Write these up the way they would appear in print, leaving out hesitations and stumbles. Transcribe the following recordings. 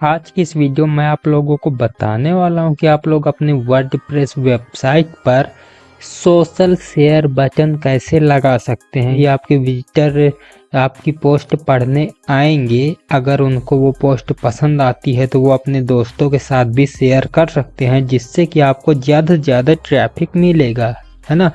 आज की इस वीडियो में आप लोगों को बताने वाला हूं कि आप लोग अपने वर्डप्रेस वेबसाइट पर सोशल शेयर बटन कैसे लगा सकते हैं। ये आपके विजिटर आपकी पोस्ट पढ़ने आएंगे, अगर उनको वो पोस्ट पसंद आती है तो वो अपने दोस्तों के साथ भी शेयर कर सकते हैं, जिससे कि आपको ज़्यादा से ज़्यादा ट्रैफिक मिलेगा, है ना।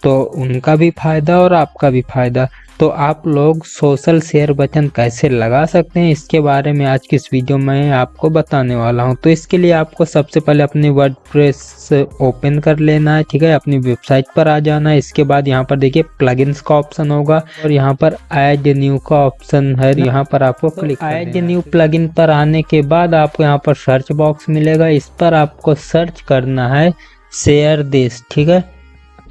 तो उनका भी फायदा और आपका भी फायदा। तो आप लोग सोशल शेयर बटन कैसे लगा सकते हैं, इसके बारे में आज की इस वीडियो में आपको बताने वाला हूं। तो इसके लिए आपको सबसे पहले अपनी वर्डप्रेस ओपन कर लेना है, ठीक है। अपनी वेबसाइट पर आ जाना है। इसके बाद यहाँ पर देखिए प्लगइन्स का ऑप्शन होगा और यहाँ पर ऐड न्यू का ऑप्शन है, यहाँ पर आपको क्लिक ऐड न्यू प्लगइन पर आने के बाद आपको यहाँ पर सर्च बॉक्स मिलेगा। इस पर आपको सर्च करना है शेयर दिस, ठीक है।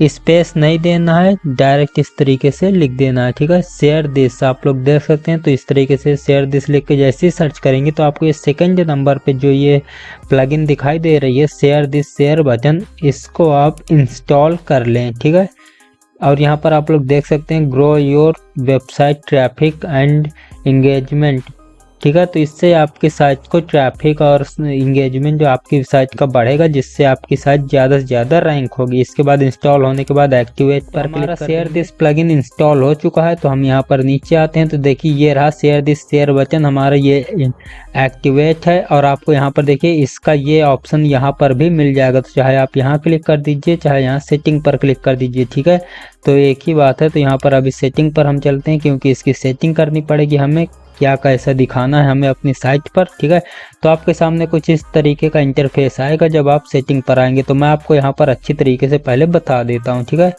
स्पेस नहीं देना है, डायरेक्ट इस तरीके से लिख देना है, ठीक है। शेयर दिस आप लोग देख सकते हैं। तो इस तरीके से शेयर दिस लिख के जैसे ही सर्च करेंगे तो आपको ये सेकंड नंबर पे जो ये प्लगइन दिखाई दे रही है शेयर दिस शेयर बटन, इसको आप इंस्टॉल कर लें, ठीक है। और यहाँ पर आप लोग देख सकते हैं grow your website traffic and engagement, ठीक है। तो इससे आपकी साइट को ट्रैफिक और इंगेजमेंट जो आपकी साइट का बढ़ेगा, जिससे आपकी साइट ज़्यादा से ज़्यादा रैंक होगी। इसके बाद इंस्टॉल होने के बाद एक्टिवेट पर हमारा शेयर दिस प्लगइन इंस्टॉल हो चुका है। तो हम यहाँ पर नीचे आते हैं तो देखिए ये रहा शेयर दिस शेयर बटन हमारा ये एक्टिवेट है। और आपको यहाँ पर देखिए इसका ये ऑप्शन यहाँ पर भी मिल जाएगा। तो चाहे आप यहाँ क्लिक कर दीजिए, चाहे यहाँ सेटिंग पर क्लिक कर दीजिए, ठीक है। तो एक ही बात है। तो यहाँ पर अभी सेटिंग पर हम चलते हैं, क्योंकि इसकी सेटिंग करनी पड़ेगी हमें, क्या कैसा दिखाना है हमें अपनी साइट पर, ठीक है। तो आपके सामने कुछ इस तरीके का इंटरफेस आएगा जब आप सेटिंग पर आएंगे। तो मैं आपको यहाँ पर अच्छी तरीके से पहले बता देता हूँ, ठीक है।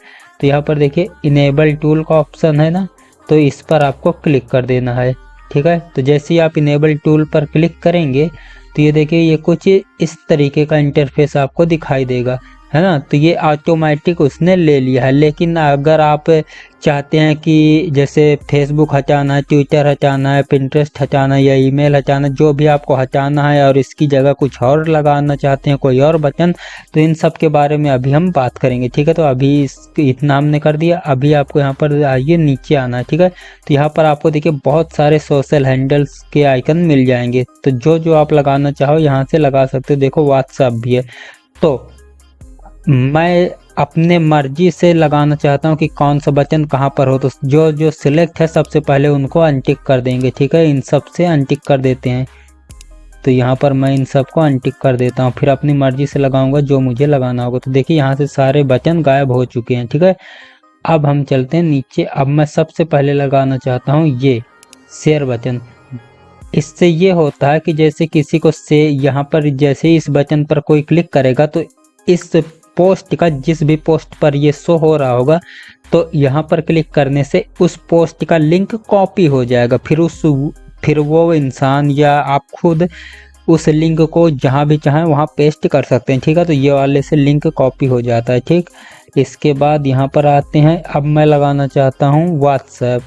तो यहाँ पर देखिए इनेबल टूल का ऑप्शन है ना, तो इस पर आपको क्लिक कर देना है, ठीक है। तो जैसे ही आप इनेबल टूल पर क्लिक करेंगे तो ये देखिए ये कुछ इस तरीके का इंटरफेस आपको दिखाई देगा, है ना। तो ये ऑटोमेटिक उसने ले लिया है। लेकिन अगर आप चाहते हैं कि जैसे फेसबुक हटाना है, ट्विटर हटाना है, पिंटरेस्ट हटाना है या ईमेल हटाना, जो भी आपको हटाना है और इसकी जगह कुछ और लगाना चाहते हैं कोई और बटन, तो इन सब के बारे में अभी हम बात करेंगे, ठीक है। तो अभी इतना हमने कर दिया। अभी आपको यहाँ पर आइए नीचे आना है, ठीक है। तो यहाँ पर आपको देखिए बहुत सारे सोशल हैंडल्स के आइकन मिल जाएंगे। तो जो आप लगाना चाहो यहाँ से लगा सकते हो। देखो व्हाट्सएप भी है। तो मैं अपने मर्जी से लगाना चाहता हूं कि कौन सा बटन कहां पर हो। तो जो सिलेक्ट है सबसे पहले उनको अनटिक कर देंगे, ठीक है। इन सब से अनटिक कर देते हैं। तो यहाँ पर मैं इन सब को अनटिक कर देता हूं, फिर अपनी मर्जी से लगाऊंगा जो मुझे लगाना होगा। तो देखिए यहाँ से सारे बटन गायब हो चुके हैं, ठीक है। अब हम चलते हैं नीचे। अब मैं सबसे पहले लगाना चाहता हूँ ये शेयर बटन। इससे ये होता है कि जैसे किसी को से यहाँ पर जैसे ही इस बटन पर कोई क्लिक करेगा तो इस पोस्ट का, जिस भी पोस्ट पर ये शो हो रहा होगा, तो यहाँ पर क्लिक करने से उस पोस्ट का लिंक कॉपी हो जाएगा। फिर वो इंसान या आप खुद उस लिंक को जहाँ भी चाहें वहाँ पेस्ट कर सकते हैं, ठीक है। तो ये वाले से लिंक कॉपी हो जाता है, ठीक। इसके बाद यहाँ पर आते हैं। अब मैं लगाना चाहता हूँ व्हाट्सएप।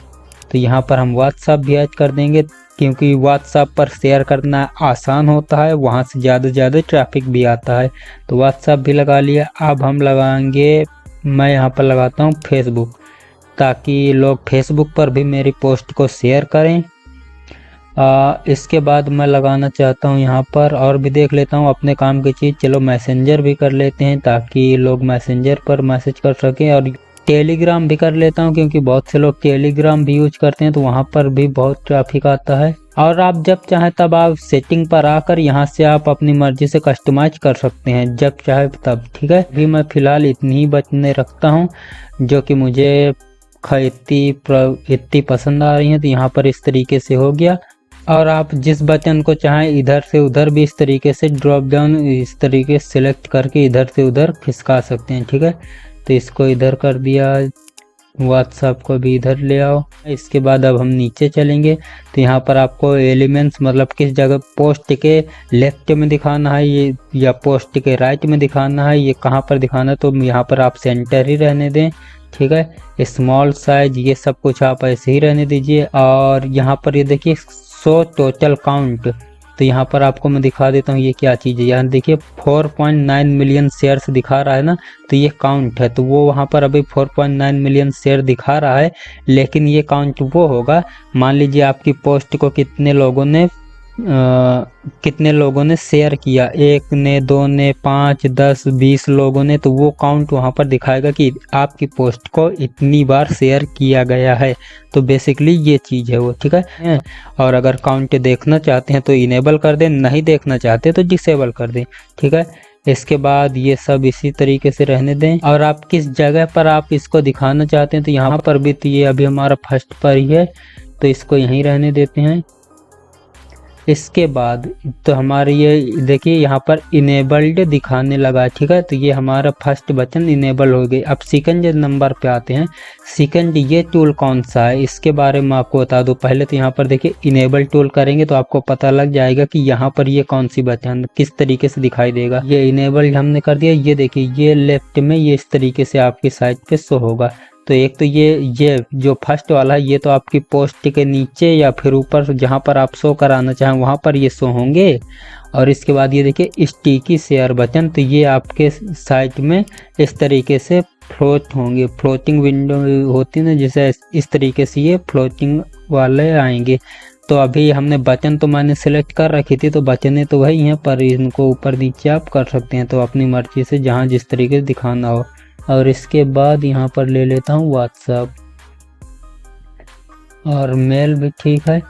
तो यहाँ पर हम व्हाट्सएप भी ऐड कर देंगे, क्योंकि व्हाट्सएप पर शेयर करना आसान होता है, वहाँ से ज़्यादा ट्रैफिक भी आता है। तो व्हाट्सएप भी लगा लिया। अब हम लगाएंगे, मैं यहाँ पर लगाता हूँ फेसबुक, ताकि लोग फेसबुक पर भी मेरी पोस्ट को शेयर करें। इसके बाद मैं लगाना चाहता हूँ यहाँ पर, और भी देख लेता हूँ अपने काम की चीज़। चलो मैसेंजर भी कर लेते हैं, ताकि लोग मैसेंजर पर मैसेज कर सकें। और टेलीग्राम भी कर लेता हूँ, क्योंकि बहुत से लोग टेलीग्राम भी यूज करते हैं, तो वहाँ पर भी बहुत ट्रैफिक आता है। और आप जब चाहें तब आप सेटिंग पर आकर यहाँ से आप अपनी मर्जी से कस्टमाइज कर सकते हैं, जब चाहे तब, ठीक है। अभी मैं फ़िलहाल इतनी ही बटनें रखता हूँ जो कि मुझे इतनी पसंद आ रही हैं। तो यहाँ पर इस तरीके से हो गया। और आप जिस बटन को चाहें इधर से उधर भी इस तरीके से ड्रॉप डाउन इस तरीके से सिलेक्ट करके इधर से उधर खिसका सकते हैं, ठीक है। तो इसको इधर कर दिया, व्हाट्सएप को भी इधर ले आओ। इसके बाद अब हम नीचे चलेंगे। तो यहाँ पर आपको एलिमेंट्स मतलब किस जगह पोस्ट के लेफ्ट में दिखाना है ये, या पोस्ट के राइट में दिखाना है, ये कहाँ पर दिखाना है। तो यहाँ पर आप सेंटर ही रहने दें, ठीक है। स्मॉल साइज ये सब कुछ आप ऐसे ही रहने दीजिए। और यहाँ पर ये देखिए शो टोटल काउंट। तो यहाँ पर आपको मैं दिखा देता हूँ ये क्या चीज़ है। यहाँ देखिए 4.9 मिलियन शेयर्स दिखा रहा है ना, तो ये काउंट है। तो वो वहाँ पर अभी 4.9 मिलियन शेयर दिखा रहा है, लेकिन ये काउंट वो होगा, मान लीजिए आपकी पोस्ट को कितने लोगों ने कितने लोगों ने शेयर किया, 1 ने, 2 ने, 5, 10, 20 लोगों ने, तो वो काउंट वहाँ पर दिखाएगा कि आपकी पोस्ट को इतनी बार शेयर किया गया है। तो बेसिकली ये चीज़ है वो, ठीक है। और अगर काउंट देखना चाहते हैं तो इनेबल कर दें, नहीं देखना चाहते तो डिसेबल कर दें, ठीक है। इसके बाद ये सब इसी तरीके से रहने दें। और आप किस जगह पर आप इसको दिखाना चाहते हैं तो यहाँ पर भी, तो ये अभी हमारा फर्स्ट पर ही है तो इसको यहीं रहने देते हैं। इसके बाद तो हमारे ये देखिए यहाँ पर इनेबल्ड दिखाने लगा, ठीक है। तो ये हमारा फर्स्ट बटन इनेबल हो गई। अब सेकंड नंबर पे आते हैं। सेकंड ये टूल कौन सा है इसके बारे में आपको बता दूं। पहले तो यहाँ पर देखिए इनेबल टूल करेंगे तो आपको पता लग जाएगा कि यहाँ पर ये कौन सी बटन किस तरीके से दिखाई देगा। ये इनेबल हमने कर दिया। ये देखिए ये लेफ्ट में ये इस तरीके से आपकी साइट पे शो होगा। तो एक तो ये जो फर्स्ट वाला है ये तो आपकी पोस्ट के नीचे या फिर ऊपर जहाँ पर आप शो कराना चाहें वहाँ पर ये शो होंगे। और इसके बाद ये देखिए स्टिकी शेयर बटन, तो ये आपके साइट में इस तरीके से फ्लोट होंगे। फ्लोटिंग विंडो होती है ना, जैसे इस तरीके से ये फ्लोटिंग वाले आएंगे। तो अभी हमने बटन तो मैंने सिलेक्ट कर रखी थी, तो बटनें तो वही हैं पर इनको ऊपर नीचे आप कर सकते हैं, तो अपनी मर्जी से जहाँ जिस तरीके से दिखाना हो। और इसके बाद यहाँ पर ले लेता हूँ व्हाट्सएप और मेल भी ठीक है।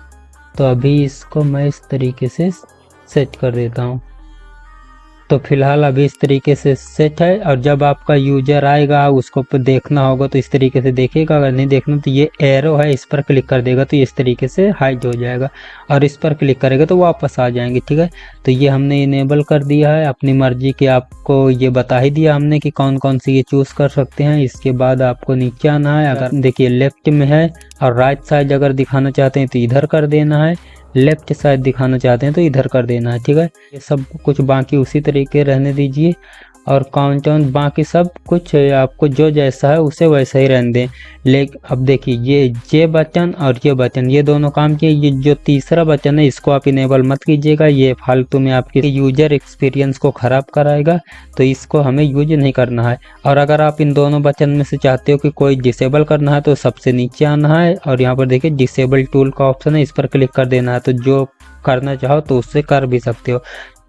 तो अभी इसको मैं इस तरीके से सेट कर देता हूँ। तो फिलहाल अभी इस तरीके से सेट है। और जब आपका यूजर आएगा उसको देखना होगा तो इस तरीके से देखेगा। अगर नहीं देखना तो ये एरो है इस पर क्लिक कर देगा तो इस तरीके से हाइड हो जाएगा, और इस पर क्लिक करेगा तो वापस आ जाएंगे, ठीक है। तो ये हमने इनेबल कर दिया है अपनी मर्जी के। आपको ये बता ही दिया हमने कि कौन कौन सी ये चूज कर सकते हैं। इसके बाद आपको नीचे आना है। अगर देखिए लेफ्ट में है और राइट साइड अगर दिखाना चाहते हैं तो इधर कर देना है, लेफ्ट साइड दिखाना चाहते हैं तो इधर कर देना है, ठीक है। ये सब कुछ बाकी उसी तरीके रहने दीजिए। और काउंटडाउन बाकी सब कुछ आपको जो जैसा है उसे वैसा ही रहने दें। लेकिन अब देखिए ये बटन और ये बटन ये दोनों काम किए। ये जो तीसरा बटन है इसको आप इनेबल मत कीजिएगा, ये फालतू में आपके यूजर एक्सपीरियंस को ख़राब कराएगा, तो इसको हमें यूज नहीं करना है। और अगर आप इन दोनों बटन में से चाहते हो कि कोई डिसेबल करना है तो सबसे नीचे आना है और यहाँ पर देखिए डिसेबल टूल का ऑप्शन है, इस पर क्लिक कर देना है। तो जो करना चाहो तो उससे कर भी सकते हो।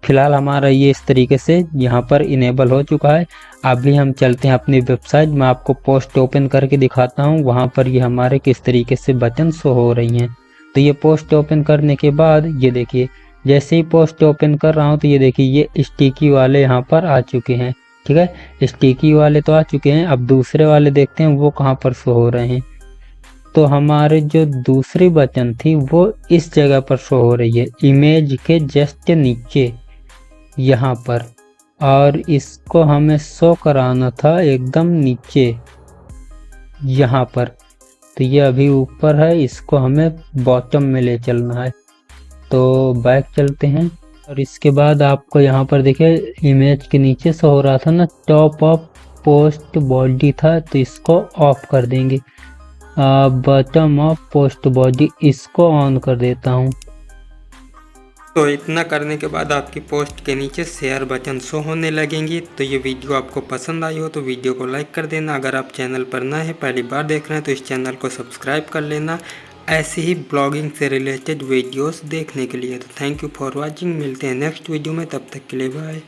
फिलहाल हमारा ये इस तरीके से यहाँ पर इनेबल हो चुका है। अभी हम चलते हैं अपनी वेबसाइट में, आपको पोस्ट ओपन करके दिखाता हूँ। वहाँ पर ये हमारे किस तरीके से बटन शो हो रही हैं। तो ये पोस्ट ओपन करने के बाद ये देखिए जैसे ही पोस्ट ओपन कर रहा हूँ तो ये देखिए ये स्टिकी वाले यहाँ पर आ चुके हैं, ठीक है। स्टिकी वाले तो आ चुके हैं। अब दूसरे वाले देखते हैं वो कहाँ पर शो हो रहे हैं। तो हमारे जो दूसरी बटन थी वो इस जगह पर शो हो रही है, इमेज के जस्ट नीचे यहाँ पर। और इसको हमें शो कराना था एकदम नीचे यहाँ पर। तो ये अभी ऊपर है, इसको हमें बॉटम में ले चलना है। तो बैक चलते हैं। और इसके बाद आपको यहाँ पर देखिए इमेज के नीचे शो हो रहा था ना टॉप ऑफ पोस्ट बॉडी था, तो इसको ऑफ कर देंगे। बॉटम ऑफ पोस्ट बॉडी इसको ऑन कर देता हूँ। तो इतना करने के बाद आपकी पोस्ट के नीचे शेयर बटन शो होने लगेंगी। तो ये वीडियो आपको पसंद आई हो तो वीडियो को लाइक कर देना। अगर आप चैनल पर नए हैं पहली बार देख रहे हैं तो इस चैनल को सब्सक्राइब कर लेना ऐसे ही ब्लॉगिंग से रिलेटेड वीडियोस देखने के लिए। तो थैंक यू फॉर वॉचिंग। मिलते हैं नेक्स्ट वीडियो में, तब तक के लिए बाय।